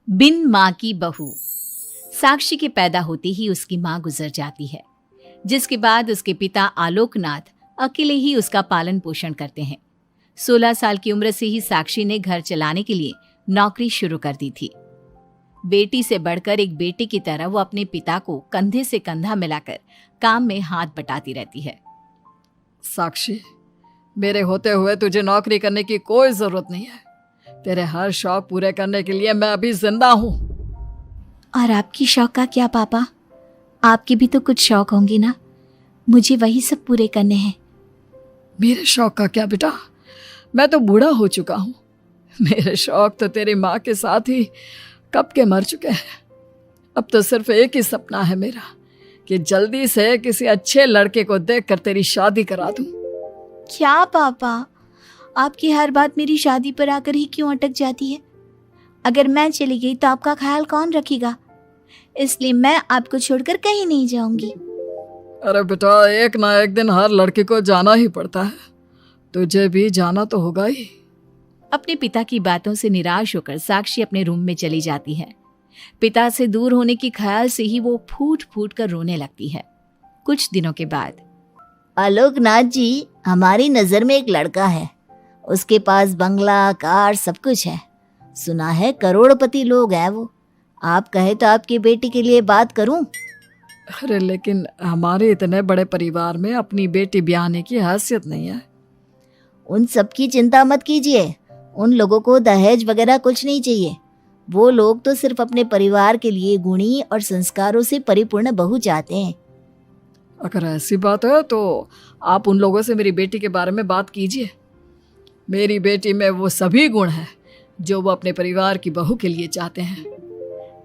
बिन माँ की बहू। साक्षी के पैदा होते ही उसकी माँ गुजर जाती है, जिसके बाद उसके पिता आलोकनाथ अकेले ही उसका पालन पोषण करते हैं। 16 साल की उम्र से ही साक्षी ने घर चलाने के लिए नौकरी शुरू कर दी थी। बेटी से बढ़कर एक बेटे की तरह वो अपने पिता को कंधे से कंधा मिलाकर काम में हाथ बटाती रहती है। साक्षी, मेरे होते हुए तुझे नौकरी करने की कोई जरूरत नहीं है। तेरे हर शौक पूरे करने के लिए मैं अभी जिंदा हूँ। और आपकी शौक का क्या पापा? आपके भी तो कुछ शौक होंगे ना, मुझे वही सब पूरे करने हैं। मेरे शौक का क्या बेटा, मैं तो बूढ़ा हो चुका हूँ। मेरे शौक तो तेरी माँ के साथ ही कब के मर चुके हैं। अब तो सिर्फ एक ही सपना है मेरा कि जल्दी से किसी अच्छे लड़के को देखकर तेरी शादी करा दूं। क्या पापा, आपकी हर बात मेरी शादी पर आकर ही क्यों अटक जाती है? अगर मैं चली गई तो आपका ख्याल कौन रखेगा? इसलिए मैं आपको छोड़कर कहीं नहीं जाऊंगी। अरे बेटा, एक ना एक दिन हर लड़के को जाना ही पड़ता है। तुझे भी जाना तो होगा ही। अपने पिता की बातों से निराश होकर साक्षी अपने रूम में चली जाती है। पिता से दूर होने के ख्याल से ही वो फूट फूट कर रोने लगती है। कुछ दिनों के बाद, आलोकनाथ जी, हमारी नजर में एक लड़का है। उसके पास बंगला, कार, सब कुछ है। सुना है करोड़पति लोग हैं वो। आप कहे तो आपकी बेटी के लिए बात करूं? अरे लेकिन हमारे इतने बड़े परिवार में अपनी बेटी ब्याहने की हैसियत नहीं है। उन सब की चिंता मत कीजिए। उन लोगों को दहेज वगैरह कुछ नहीं चाहिए। वो लोग तो सिर्फ अपने परिवार के लिए गुणी और संस्कारों से परिपूर्ण बहू चाहते हैं। अगर ऐसी बात है तो आप उन लोगों से मेरी बेटी के बारे में बात कीजिए। मेरी बेटी में वो सभी गुण हैं जो वो अपने परिवार की बहू के लिए चाहते हैं।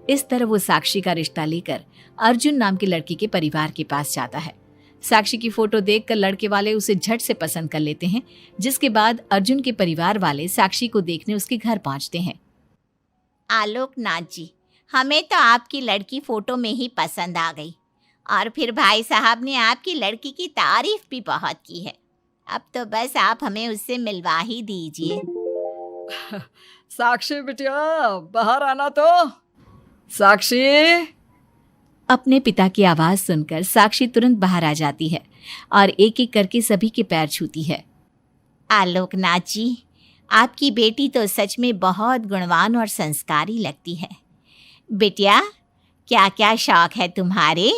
इस तरह वो साक्षी का रिश्ता लेकर अर्जुन नाम की लड़की के परिवार के पास जाता है। साक्षी की फोटो देखकर लड़के वाले उसे झट से पसंद कर लेते हैं, जिसके बाद अर्जुन के परिवार वाले साक्षी को देखने उसके घर पहुंचते हैं। आलोकनाथ जी, हमें तो आपकी लड़की फोटो में ही पसंद आ गई, और फिर भाई साहब ने आपकी लड़की की तारीफ भी बहुत की है। अब तो बस आप हमें उससे मिलवा ही दीजिए। साक्षी बिटिया, बाहर आना तो। साक्षी। अपने पिता की आवाज सुनकर साक्षी तुरंत बाहर आ जाती है और एक एक करके सभी के पैर छूती है। आलोकनाथ जी, आपकी बेटी तो सच में बहुत गुणवान और संस्कारी लगती है। बिटिया, क्या क्या शौक है तुम्हारे?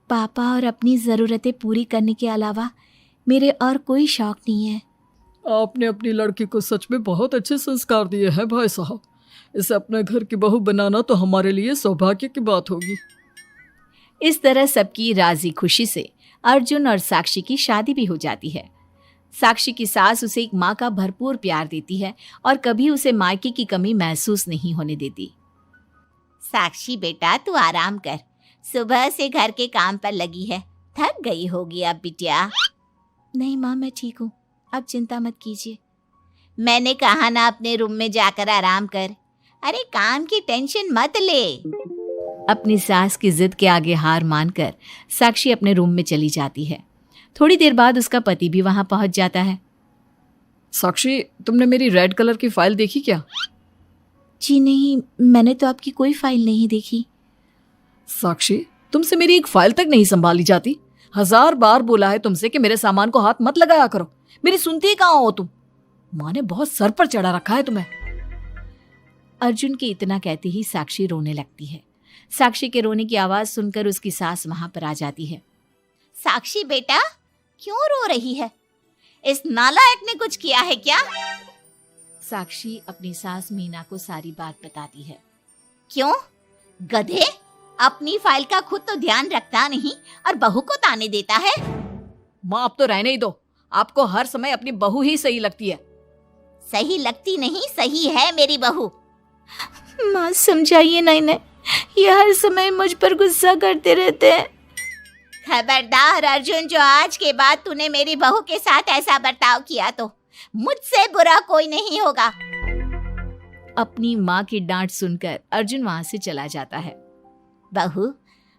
पापा, और अपनी ज़रूरतें पूरी करने के अलावा मेरे और कोई शौक नहीं है। आपने अपनी लड़की को सच में बहुत अच्छे संस्कार दिए हैं भाई साहब। इसे अपने घर की बहू बनाना तो हमारे लिए सौभाग्य की बात होगी। इस तरह सबकी राजी खुशी से अर्जुन और साक्षी की शादी भी हो जाती है। साक्षी की सास उसे एक माँ का भरपूर प्यार देती है और कभी उसे मायके की कमी महसूस नहीं होने देती। साक्षी बेटा, तू आराम कर। सुबह से घर के काम पर लगी है, थक गई होगी अब बिटिया। नहीं माँ, मैं ठीक हूँ, आप चिंता मत कीजिए। मैंने कहा ना, अपने रूम में जाकर आराम कर। अरे काम की टेंशन मत ले। अपनी सास की जिद के आगे हार मानकर साक्षी अपने रूम में चली जाती है। थोड़ी देर बाद उसका पति भी वहां पहुंच जाता है। साक्षी, तुमने मेरी रेड कलर की फाइल देखी क्या? जी नहीं, मैंने तो आपकी कोई फाइल नहीं देखी। साक्षी, तुमसे मेरी एक फाइल तक नहीं संभाली जाती। 1000 बार बोला है तुमसे कि मेरे सामान को हाथ मत लगाया करो। मेरी सुनती ही कहाँ हो तुम? माँ ने बहुत सर पर चढ़ा रखा है तुम्हें। अर्जुन के इतना कहते ही साक्षी रोने लगती है। साक्षी के रोने की आवाज सुनकर उसकी सास वहां पर आ जाती है। साक्षी बेटा, क्यों रो रही है? इस नालायक ने कुछ किया है क्या? साक्षी अपनी सास मीना को सारी बात बताती है। क्यों? गधे, अपनी फाइल का खुद तो ध्यान रखता नहीं और बहू को ताने देता है। माँ, अब तो रहने ही दो। आपको हर समय अपनी बहू ही सही लगती है। सही लगती नहीं, सही है मेरी बहू। माँ समझाइए ना इन्हें, ये हर समय मुझ पर गुस्सा करते रहते हैं। खबरदार अर्जुन, जो आज के बाद तूने मेरी बहू के साथ ऐसा बर्ताव किया तो मुझसे बुरा कोई नहीं होगा। अपनी माँ की डांट सुनकर अर्जुन वहां से चला जाता है। बहू,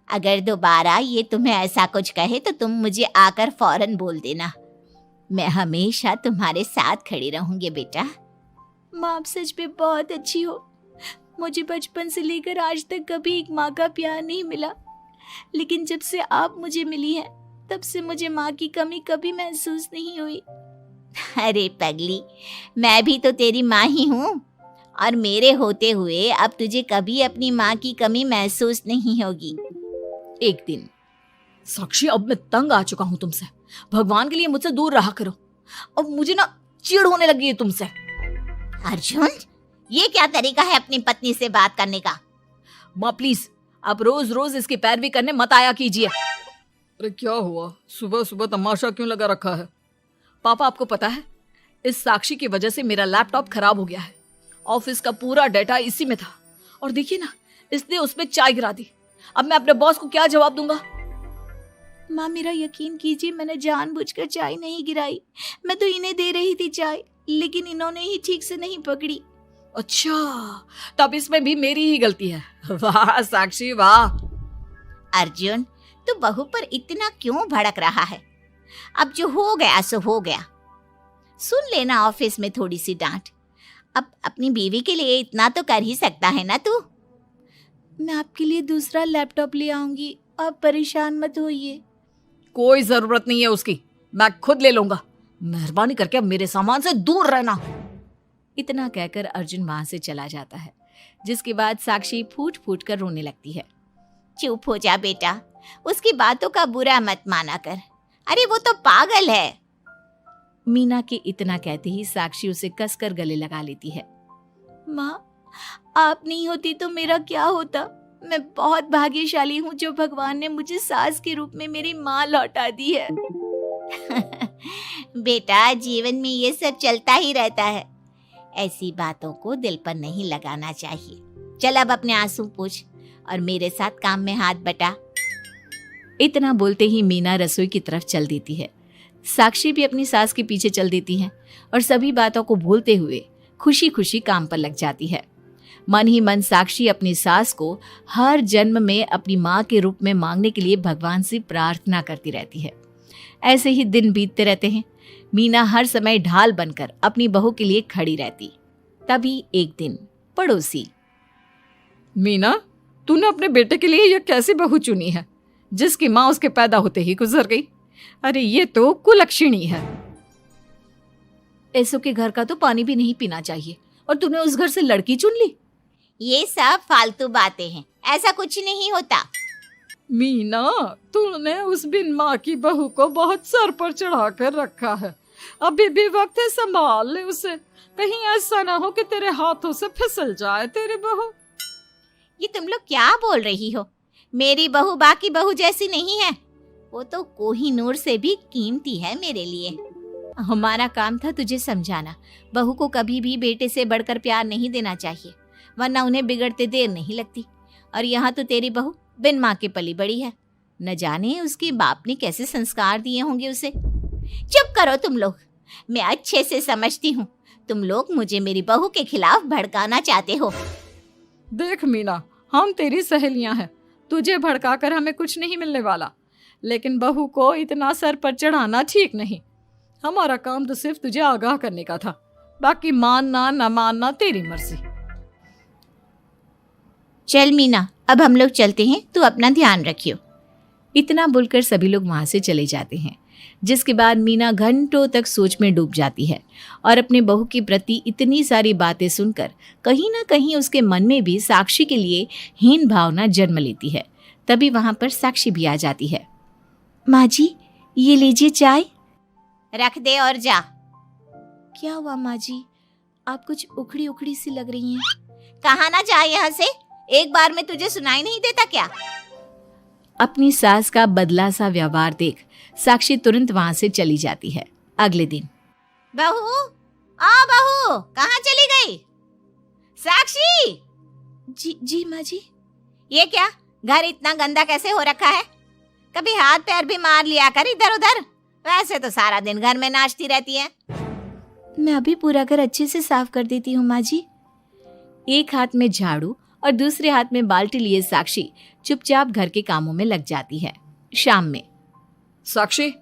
अगर दोबारा ये तुम्हें ऐसा कुछ कहे तो तुम मुझे आकर फौरन बोल देना। मैं हमेशा तुम्हारे साथ खड़ी रहूंगी बेटा। माँ, आप सच में बहुत अच्छी हो। मुझे बचपन से लेकर आज तक कभी एक माँ का प्यार नहीं मिला, लेकिन जब से आप मुझे मिली हैं तब से मुझे माँ की कमी कभी महसूस नहीं हुई। अरे पगली, मैं भी तो तेरी माँ ही हूँ, और मेरे होते हुए अब तुझे कभी अपनी माँ की कमी महसूस नहीं होगी। एक दिन, साक्षी, अब मैं तंग आ चुका हूँ तुमसे। भगवान के लिए मुझसे दूर रहा करो। अब मुझे ना चिढ़ होने लगी है तुमसे। अर्जुन, ये क्या तरीका है अपनी पत्नी से बात करने का? माँ प्लीज, आप रोज रोज इसकी पैरवी करने मत आया कीजिए। अरे क्या हुआ, सुबह सुबह तमाशा क्यों लगा रखा है? पापा, आपको पता है इस साक्षी की वजह से मेरा लैपटॉप खराब हो गया है। ऑफिस का पूरा डाटा इसी में था, और देखिए ना, इसने उसमें चाय गिरा दी। अब मैं अपने बॉस को क्या जवाब दूंगा? माँ मेरा यकीन कीजिए, मैंने जानबूझकर चाय नहीं गिराई। मैं तो इन्हें दे रही थी चाय, लेकिन इन्होंने ही ठीक से नहीं पकड़ी। अच्छा, तब इसमें भी मेरी ही गलती है। वाह साक्षी वाह। अर्जुन, तू बहू पर इतना क्यों भड़क रहा है? अब जो हो गया सो हो गया। सुन लेना ऑफिस में थोड़ी सी डांट। अब अपनी बीवी के लिए इतना तो कर ही सकता है ना तू। मैं आपके लिए दूसरा लैपटॉप ले आऊंगी, आप परेशान मत होइए। कोई जरूरत नहीं है उसकी, मैं खुद ले लूंगा। मेहरबानी करके अब मेरे सामान से दूर रहना। इतना कहकर अर्जुन वहां से चला जाता है, जिसके बाद साक्षी फूट फूट कर रोने लगती है। चुप हो जा बेटा, उसकी बातों का बुरा मत माना कर। अरे वो तो पागल है। मीना के इतना कहते ही साक्षी उसे कसकर गले लगा लेती है। माँ, आप नहीं होती तो मेरा क्या होता? मैं बहुत भाग्यशाली हूँ जो भगवान ने मुझे सास के रूप में मेरी माँ लौटा दी है। बेटा, जीवन में ये सब चलता ही रहता है, ऐसी बातों को दिल पर नहीं लगाना चाहिए। चल अब अपने आंसू पोंछ और मेरे साथ काम में हाथ बटा। इतना बोलते ही मीना रसोई की तरफ चल देती है। साक्षी भी अपनी सास के पीछे चल देती है और सभी बातों को भूलते हुए खुशी खुशी काम पर लग जाती है। मन ही मन साक्षी अपनी सास को हर जन्म में अपनी माँ के रूप में मांगने के लिए भगवान से प्रार्थना करती रहती है। ऐसे ही दिन बीतते रहते हैं। मीना हर समय ढाल बनकर अपनी बहू के लिए खड़ी रहती। तभी एक दिन पड़ोसी, मीना, तूने अपने बेटे के लिए यह कैसी बहू चुनी है जिसकी माँ उसके पैदा होते ही गुजर गई? अरे ये तो कुलक्षणी है। ऐसों के घर का तो पानी भी नहीं पीना चाहिए, और तूने उस घर से लड़की चुन ली। ये सब फालतू बातें हैं, ऐसा कुछ नहीं होता। मीना, तूने उस बिन माँ की बहू को बहुत सर पर चढ़ा कर रखा है। अभी भी वक्त है, संभाल ले उसे। कहीं ऐसा ना हो कि तेरे हाथों से फिसल जाए तेरी बहू। ये तुम लोग क्या बोल रही हो? मेरी बहू बाकी बहू जैसी नहीं है, वो तो कोहिनूर से भी कीमती है मेरे लिए। हमारा काम था तुझे समझाना। बहू को कभी भी बेटे से बढ़कर प्यार नहीं देना चाहिए, वरना उन्हें बिगड़ते देर नहीं लगती। और यहाँ तो तेरी बहू बिन माँ के पली बड़ी है। न जाने उसके बाप ने कैसे संस्कार दिए होंगे उसे। चुप करो तुम लोग, मैं अच्छे से समझती हूँ तुम लोग मुझे मेरी बहू के खिलाफ भड़काना चाहते हो। देख मीना, हम तेरी सहेलियां हैं, तुझे भड़काकर हमें कुछ नहीं मिलने वाला, लेकिन बहू को इतना सर पर चढ़ाना ठीक नहीं। हमारा काम तो सिर्फ तुझे आगाह करने का था, बाकी मानना न मानना तेरी मर्जी। चल मीना, अब हम लोग चलते हैं, तू अपना ध्यान रखियो। इतना बोलकर सभी लोग वहां से चले जाते हैं, जिसके बाद मीना घंटों तक सोच में डूब जाती है और अपने बहू के प्रति इतनी सारी बातें सुनकर कहीं ना कहीं उसके मन में भी साक्षी के लिए हीन भावना जन्म लेती है। तभी वहां पर साक्षी भी आ जाती है। माँ जी, ये लीजिए चाय। रख दे और जा। क्या हुआ माँ जी, आप कुछ उखड़ी उखड़ी सी लग रही हैं। कहाँ ना जाए यहाँ से, एक बार में तुझे सुनाई नहीं देता क्या? अपनी सास का बदला सा व्यवहार देख साक्षी तुरंत वहां से चली जाती है। अगले दिन, बहू, बहू, कहाँ चली गई? साक्षी! जी माँ जी। ये क्या, घर इतना गंदा कैसे हो रखा है? कभी हाथ पैर भी मार लिया कर इधर उधर, वैसे तो सारा दिन घर में नाचती रहती है। मैं अभी पूरा घर अच्छे से साफ कर देती हूँ माँ जी। एक हाथ में झाड़ू और दूसरे हाथ में बाल्टी लिए साक्षी चुपचाप घर के कामों में लग जाती है। शाम में, साक्षी,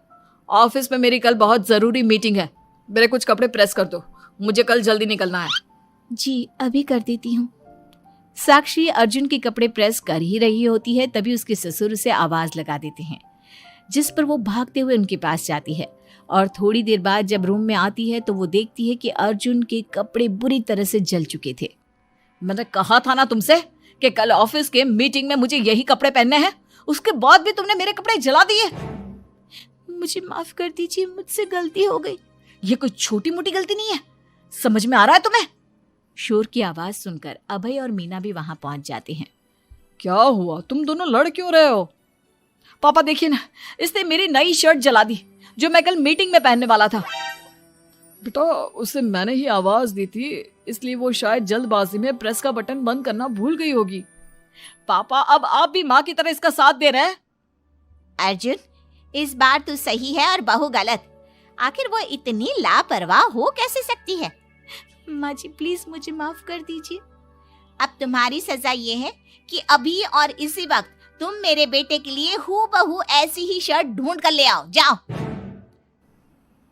ऑफिस में मेरी कल बहुत जरूरी मीटिंग है, मेरे कुछ कपड़े प्रेस कर दो, मुझे कल जल्दी निकलना है। जी अभी कर देती हूँ। साक्षी अर्जुन के कपड़े प्रेस कर ही रही होती है, तभी उसके ससुर उसे आवाज लगा देते हैं, जिस पर वो भागते हुए उनके पास जाती है। और थोड़ी देर बाद जब रूम में आती है तो वो देखती है कि अर्जुन के कपड़े बुरी तरह से जल चुके थे। मैंने कहा था ना तुमसे कि कल ऑफिस के मीटिंग में मुझे यही कपड़े पहनने हैं, उसके बाद भी तुमने मेरे कपड़े जला दिए। मुझे माफ कर दीजिए, मुझसे गलती हो गई। ये कोई छोटी मोटी गलती नहीं है, समझ में आ रहा है तुम्हें? शोर की आवाज सुनकर अभय और मीना भी वहां पहुंच जाते हैं। क्या हुआ, तुम दोनों लड़ क्यों रहे हो? पापा देखिए ना, इसने मेरी नई शर्ट जला दी जो मैं कल मीटिंग में पहनने वाला था। बेटा उसे मैंने ही आवाज दी थी, इसलिए वो शायद जल्दबाजी में प्रेस का बटन बंद करना भूल गई होगी। पापा अब आप भी माँ की तरह इसका साथ दे रहे हैं। अर्जुन, इस बार तू सही है और बहू गलत। आखिर वो इतनी लापरवाह हो कैसे सकती है? माँ जी प्लीज मुझे माफ कर दीजिए। अब तुम्हारी सजा ये है कि अभी और इसी वक्त तुम मेरे बेटे के लिए हूबहू ऐसी ही शर्ट ढूंढ कर ले आओ। जाओ।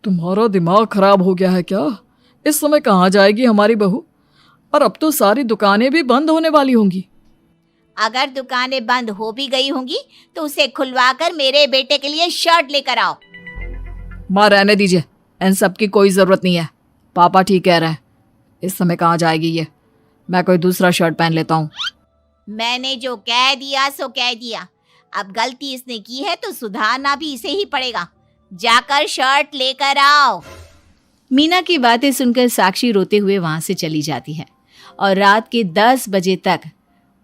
तुम्हारा दिमाग खराब हो गया है क्या? इस समय कहाँ जाएगी हमारी बहू? और अब तो सारी दुकानें भी बंद होने वाली होंगी। अगर दुकानें बंद हो भी गई होंगी तो उसे खुलवाकर मेरे बेटे के लिए शर्ट लेकर आओ। माँ रहने दीजिए, इन सब की कोई जरूरत नहीं है। पापा ठीक कह रहे हैं, इस समय कहाँ जाएगी ये? मैं कोई दूसरा शर्ट पहन लेता हूँ। मैंने जो कह दिया सो कह दिया। अब गलती इसने की है तो सुधारना भी इसे ही पड़ेगा। जाकर शर्ट लेकर आओ। मीना की बातें सुनकर साक्षी रोते हुए वहां से चली जाती है और रात के 10 बजे तक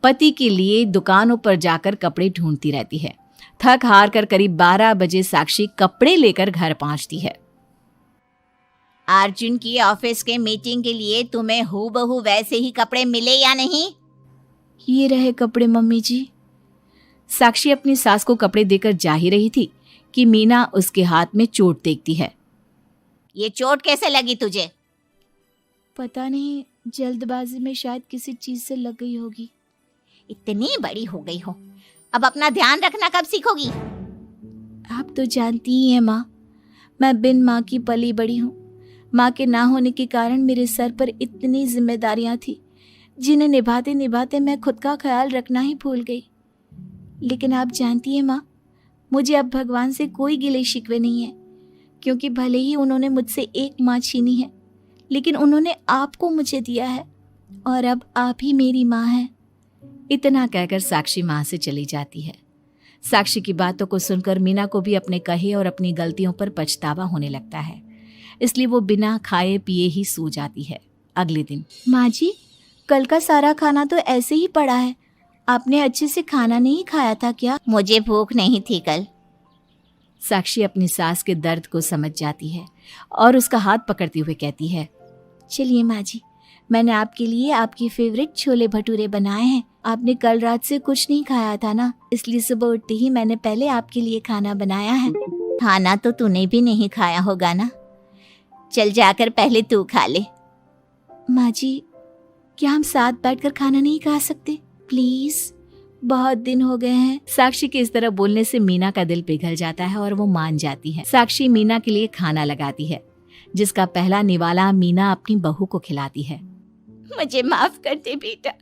पति के लिए दुकानों पर जाकर कपड़े ढूंढती रहती है। थक हार कर करीब 12 बजे साक्षी कपड़े लेकर घर पहुंचती है। अर्जुन की ऑफिस के मीटिंग के लिए तुम्हें हूबहू वैसे ही कपड़े मिले या नहीं? ये रहे कपड़े मम्मी जी। साक्षी अपनी सास को कपड़े देकर जा ही रही थी कि मीना उसके हाथ में चोट देखती है। ये चोट कैसे लगी तुझे? पता नहीं, जल्दबाजी में शायद किसी चीज से लग गई होगी। इतनी बड़ी हो गई हो, अब अपना ध्यान रखना कब सीखोगी? आप तो जानती ही हैं माँ, मैं बिन माँ की पली बड़ी हूँ। माँ के ना होने के कारण मेरे सर पर इतनी जिम्मेदारियां थी जिन्हें निभाते निभाते मैं खुद का ख्याल रखना ही भूल गई। लेकिन आप जानती हैं माँ, मुझे अब भगवान से कोई गिले शिकवे नहीं है, क्योंकि भले ही उन्होंने मुझसे एक माँ छीनी है, लेकिन उन्होंने आपको मुझे दिया है और अब आप ही मेरी माँ हैं। इतना कहकर साक्षी माँ से चली जाती है। साक्षी की बातों को सुनकर मीना को भी अपने कहे और अपनी गलतियों पर पछतावा होने लगता है, इसलिए वो बिना खाए पिए ही सो जाती है। अगले दिन, माँ जी कल का सारा खाना तो ऐसे ही पड़ा है, आपने अच्छे से खाना नहीं खाया था क्या? मुझे भूख नहीं थी कल। साक्षी अपनी सास के दर्द को समझ जाती है और उसका हाथ पकड़ते हुए कहती है, चलिए माँ जी, मैंने आपके लिए आपकी फेवरेट छोले भटूरे बनाए हैं। आपने कल रात से कुछ नहीं खाया था ना, इसलिए सुबह उठते ही मैंने पहले आपके लिए खाना बनाया है। खाना तो तूने भी नहीं खाया होगा ना, चल जाकर पहले तू खा ले। माँ जी क्या हम साथ बैठकर खाना नहीं खा सकते प्लीज? बहुत दिन हो गए हैं। साक्षी के इस तरह बोलने से मीना का दिल पिघल जाता है और वो मान जाती है। साक्षी मीना के लिए खाना लगाती है, जिसका पहला निवाला मीना अपनी बहू को खिलाती है। मुझे माफ कर दे बेटा,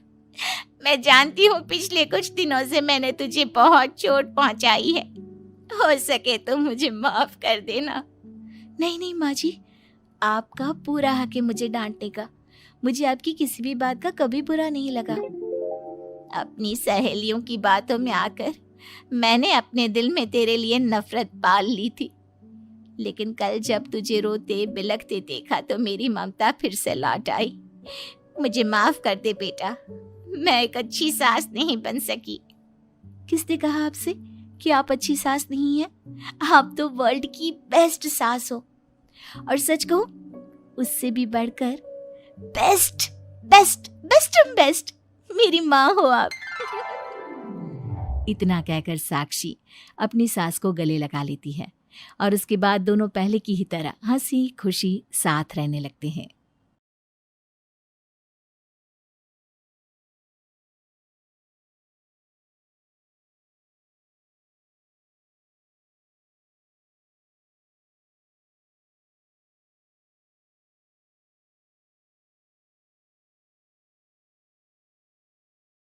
मैं जानती हूँ पिछले कुछ दिनों से मैंने तुझे बहुत चोट पहुँचाई है, हो सके तो मुझे माफ कर देना। नहीं नहीं माँ जी, आपका पूरा हक है मुझे डांटने का। मुझे आपकी किसी भी बात का कभी बुरा नहीं लगा। अपनी सहेलियों की बातों में आकर मैंने अपने दिल में तेरे लिए नफरत पाल ली थी, लेकिन कल जब तुझे रोते बिलखते देखा तो मेरी ममता फिर से लौट आई। मुझे माफ कर दे बेटा, मैं एक अच्छी सास नहीं बन सकी। किसने कहा आपसे कि आप अच्छी सास नहीं हैं? आप तो वर्ल्ड की बेस्ट सास हो, और सच कहूं उससे भी बढ़कर बेस्ट बेस्ट बेस्ट बेस्ट मेरी माँ हो आप। इतना कहकर साक्षी अपनी सास को गले लगा लेती है और उसके बाद दोनों पहले की ही तरह हंसी खुशी साथ रहने लगते हैं।